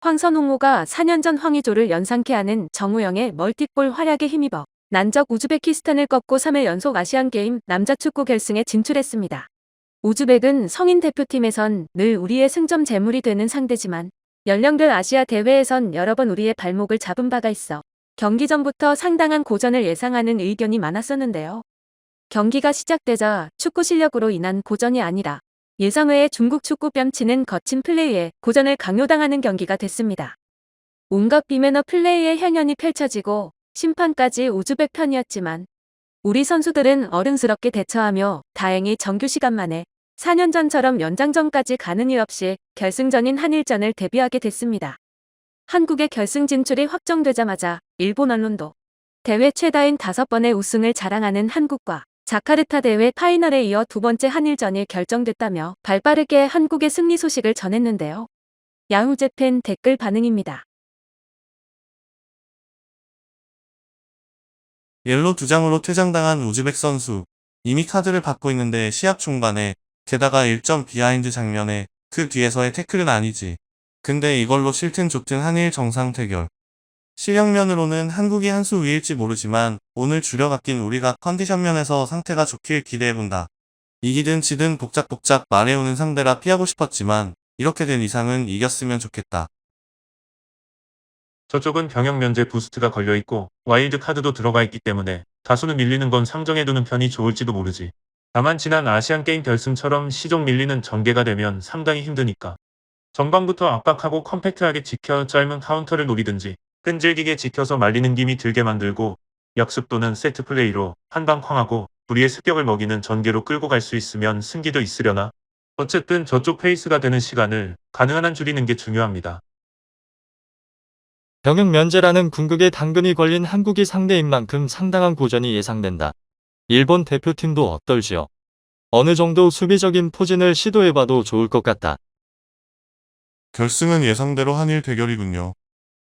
황선홍호가 4년 전 황의조를 연상케 하는 정우영의 멀티골 활약에 힘입어 난적 우즈베키스탄을 꺾고 3회 연속 아시안게임 남자 축구 결승에 진출했습니다. 우즈벡은 성인 대표팀에선 늘 우리의 승점 재물이 되는 상대지만 연령별 아시아 대회에선 여러 번 우리의 발목을 잡은 바가 있어 경기 전부터 상당한 고전을 예상하는 의견이 많았었는데요. 경기가 시작되자 축구 실력으로 인한 고전이 아니라 예상외의 중국 축구 뺨치는 거친 플레이에 고전을 강요당하는 경기가 됐습니다. 온갖 비매너 플레이의 향연이 펼쳐지고 심판까지 우즈벡 편이었지만 우리 선수들은 어른스럽게 대처하며 다행히 정규 시간 만에 4년 전처럼 연장전까지 가는 일 없이 결승전인 한일전을 대비하게 됐습니다. 한국의 결승 진출이 확정되자마자 일본 언론도 대회 최다인 5번의 우승을 자랑하는 한국과 자카르타 대회 파이널에 이어 두 번째 한일전이 결정됐다며 발빠르게 한국의 승리 소식을 전했는데요. 야후재팬 댓글 반응입니다. 옐로 2장으로 퇴장당한 우즈벡 선수. 이미 카드를 받고 있는데 시합 중반에 게다가 1점 비하인드 장면에 그 뒤에서의 태클은 아니지. 근데 이걸로 싫든 좋든 한일 정상 대결. 실력면으로는 한국이 한 수 위일지 모르지만 오늘 주력 아낀 우리가 컨디션 면에서 상태가 좋길 기대해본다. 이기든 지든 복작복작 말해오는 상대라 피하고 싶었지만 이렇게 된 이상은 이겼으면 좋겠다. 저쪽은 병역 면제 부스트가 걸려있고 와일드 카드도 들어가 있기 때문에 다수는 밀리는 건 상정해두는 편이 좋을지도 모르지. 다만 지난 아시안게임 결승처럼 시종 밀리는 전개가 되면 상당히 힘드니까 전방부터 압박하고 컴팩트하게 지켜 짧은 카운터를 노리든지 끈질기게 지켜서 말리는 김이 들게 만들고 역습 또는 세트플레이로 한방 쾅하고 우리의 습격을 먹이는 전개로 끌고 갈 수 있으면 승기도 있으려나. 어쨌든 저쪽 페이스가 되는 시간을 가능한 한 줄이는 게 중요합니다. 병역 면제라는 궁극에 당근이 걸린 한국이 상대인 만큼 상당한 고전이 예상된다. 일본 대표팀도 어떨지요? 어느 정도 수비적인 포진을 시도해봐도 좋을 것 같다. 결승은 예상대로 한일 대결이군요.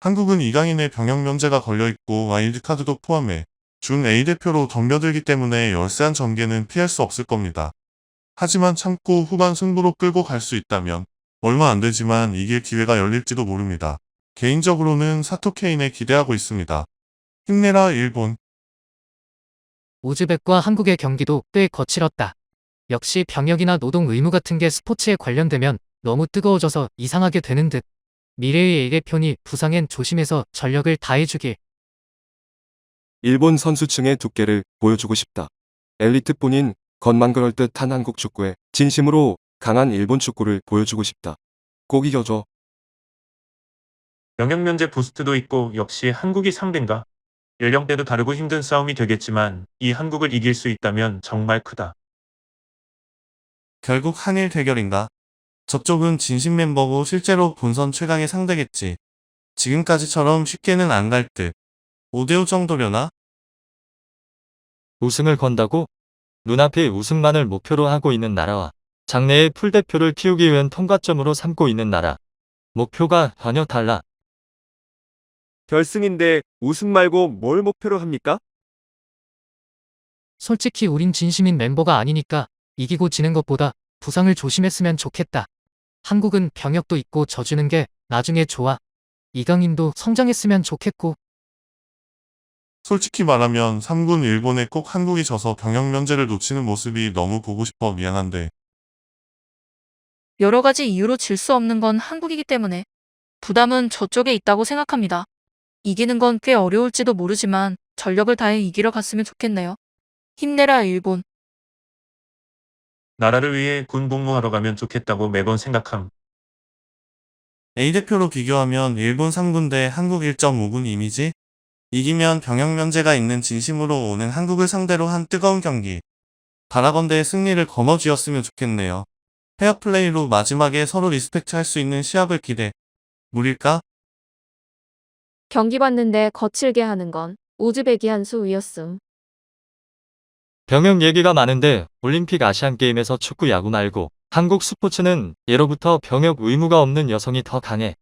한국은 이강인의 병역 면제가 걸려있고 와일드카드도 포함해 준 A대표로 덤벼들기 때문에 열세한 전개는 피할 수 없을 겁니다. 하지만 참고 후반 승부로 끌고 갈 수 있다면 얼마 안 되지만 이길 기회가 열릴지도 모릅니다. 개인적으로는 사토 케인에 기대하고 있습니다. 힘내라 일본. 우즈벡과 한국의 경기도 꽤 거칠었다. 역시 병역이나 노동 의무 같은 게 스포츠에 관련되면 너무 뜨거워져서 이상하게 되는 듯. 미래의 A대표니 부상엔 조심해서 전력을 다해주길. 일본 선수층의 두께를 보여주고 싶다. 엘리트뿐인 겉만 그럴듯한 한국 축구에 진심으로 강한 일본 축구를 보여주고 싶다. 꼭 이겨줘. 병역 면제 부스트도 있고 역시 한국이 상대인가? 연령대도 다르고 힘든 싸움이 되겠지만 이 한국을 이길 수 있다면 정말 크다. 결국 한일 대결인가? 저쪽은 진심 멤버고 실제로 본선 최강의 상대겠지. 지금까지처럼 쉽게는 안 갈 듯. 5대5 정도려나? 우승을 건다고? 눈앞에 우승만을 목표로 하고 있는 나라와 장래의 풀대표를 키우기 위한 통과점으로 삼고 있는 나라. 목표가 전혀 달라. 결승인데 우승 말고 뭘 목표로 합니까? 솔직히 우린 진심인 멤버가 아니니까 이기고 지는 것보다 부상을 조심했으면 좋겠다. 한국은 병역도 있고 져주는 게 나중에 좋아. 이강인도 성장했으면 좋겠고. 솔직히 말하면 3군 일본에 꼭 한국이 져서 병역 면제를 놓치는 모습이 너무 보고 싶어 미안한데. 여러 가지 이유로 질 수 없는 건 한국이기 때문에 부담은 저쪽에 있다고 생각합니다. 이기는 건 꽤 어려울지도 모르지만 전력을 다해 이기러 갔으면 좋겠네요. 힘내라 일본. 나라를 위해 군 복무하러 가면 좋겠다고 매번 생각함. A대표로 비교하면 일본 3군 대 한국 1.5군 이미지? 이기면 병역 면제가 있는 진심으로 오는 한국을 상대로 한 뜨거운 경기. 바라건대의 승리를 거머쥐었으면 좋겠네요. 페어플레이로 마지막에 서로 리스펙트 할 수 있는 시합을 기대. 무릴까? 경기 봤는데 거칠게 하는 건 우즈벡이 한 수 위였음. 병역 얘기가 많은데 올림픽 아시안게임에서 축구 야구 말고 한국 스포츠는 예로부터 병역 의무가 없는 여성이 더 강해.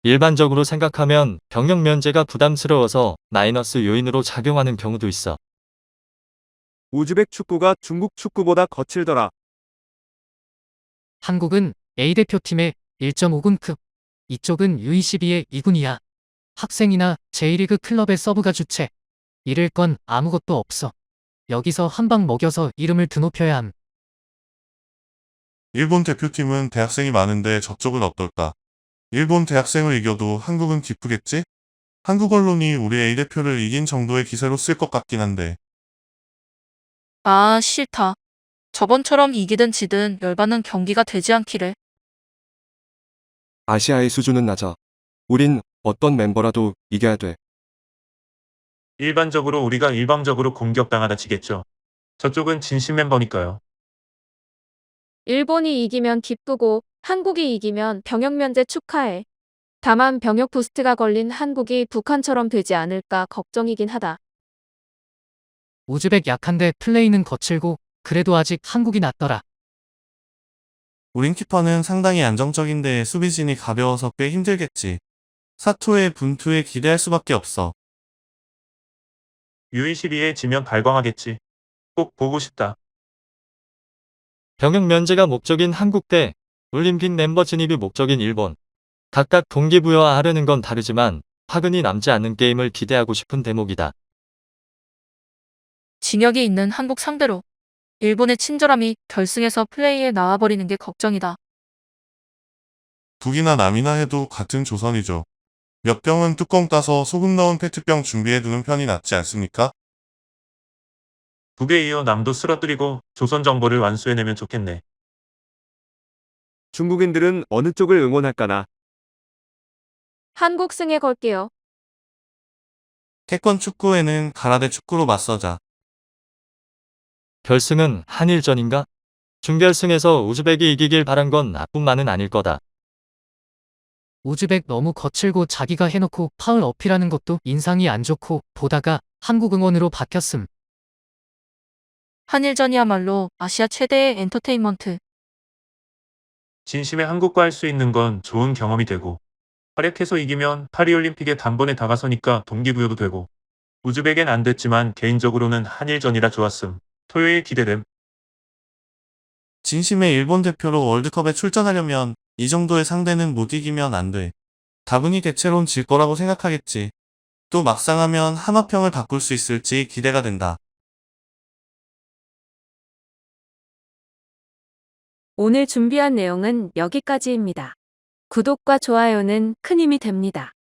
일반적으로 생각하면 병역 면제가 부담스러워서 마이너스 요인으로 작용하는 경우도 있어. 우즈벡 축구가 중국 축구보다 거칠더라. 한국은 A대표팀의 1.5군급. 이쪽은 U22의 2군이야. 학생이나 J리그 클럽의 서브가 주체. 잃을 건 아무것도 없어. 여기서 한 방 먹여서 이름을 드높여야 함. 일본 대표팀은 대학생이 많은데 저쪽은 어떨까? 일본 대학생을 이겨도 한국은 기쁘겠지? 한국 언론이 우리 A대표를 이긴 정도의 기세로 쓸 것 같긴 한데. 아, 싫다. 저번처럼 이기든 지든 열받는 경기가 되지 않기를. 아시아의 수준은 낮아. 우린 어떤 멤버라도 이겨야 돼. 일반적으로 우리가 일방적으로 공격당하다 지겠죠. 저쪽은 진심 멤버니까요. 일본이 이기면 기쁘고 한국이 이기면 병역 면제 축하해. 다만 병역 부스트가 걸린 한국이 북한처럼 되지 않을까 걱정이긴 하다. 우즈벡 약한데 플레이는 거칠고 그래도 아직 한국이 낫더라. 우린 키퍼는 상당히 안정적인데 수비진이 가벼워서 꽤 힘들겠지. 사토의 분투에 기대할 수밖에 없어. U22에 지면 발광하겠지. 꼭 보고 싶다. 병역 면제가 목적인 한국 대 올림픽 멤버 진입이 목적인 일본. 각각 동기부여하려는 건 다르지만 화근이 남지 않는 게임을 기대하고 싶은 대목이다. 진역이 있는 한국 상대로 일본의 친절함이 결승에서 플레이에 나와버리는 게 걱정이다. 북이나 남이나 해도 같은 조선이죠. 몇 병은 뚜껑 따서 소금 넣은 페트병 준비해두는 편이 낫지 않습니까? 북에 이어 남도 쓰러뜨리고 조선 정보를 완수해내면 좋겠네. 중국인들은 어느 쪽을 응원할까나? 한국 승에 걸게요. 태권 축구에는 가라데 축구로 맞서자. 결승은 한일전인가? 준결승에서 우즈벡이 이기길 바란 건 나뿐만은 아닐 거다. 우즈벡 너무 거칠고 자기가 해놓고 파울 어필하는 것도 인상이 안 좋고 보다가 한국 응원으로 바뀌었음. 한일전이야말로 아시아 최대의 엔터테인먼트. 진심의 한국과 할 수 있는 건 좋은 경험이 되고 활약해서 이기면 파리올림픽에 단번에 다가서니까 동기부여도 되고 우즈벡엔 안 됐지만 개인적으로는 한일전이라 좋았음. 토요일 기대됨. 진심의 일본 대표로 월드컵에 출전하려면 이 정도의 상대는 못 이기면 안 돼. 다분히 대체론 질 거라고 생각하겠지. 또 막상 하면 하마평을 바꿀 수 있을지 기대가 된다. 오늘 준비한 내용은 여기까지입니다. 구독과 좋아요는 큰 힘이 됩니다.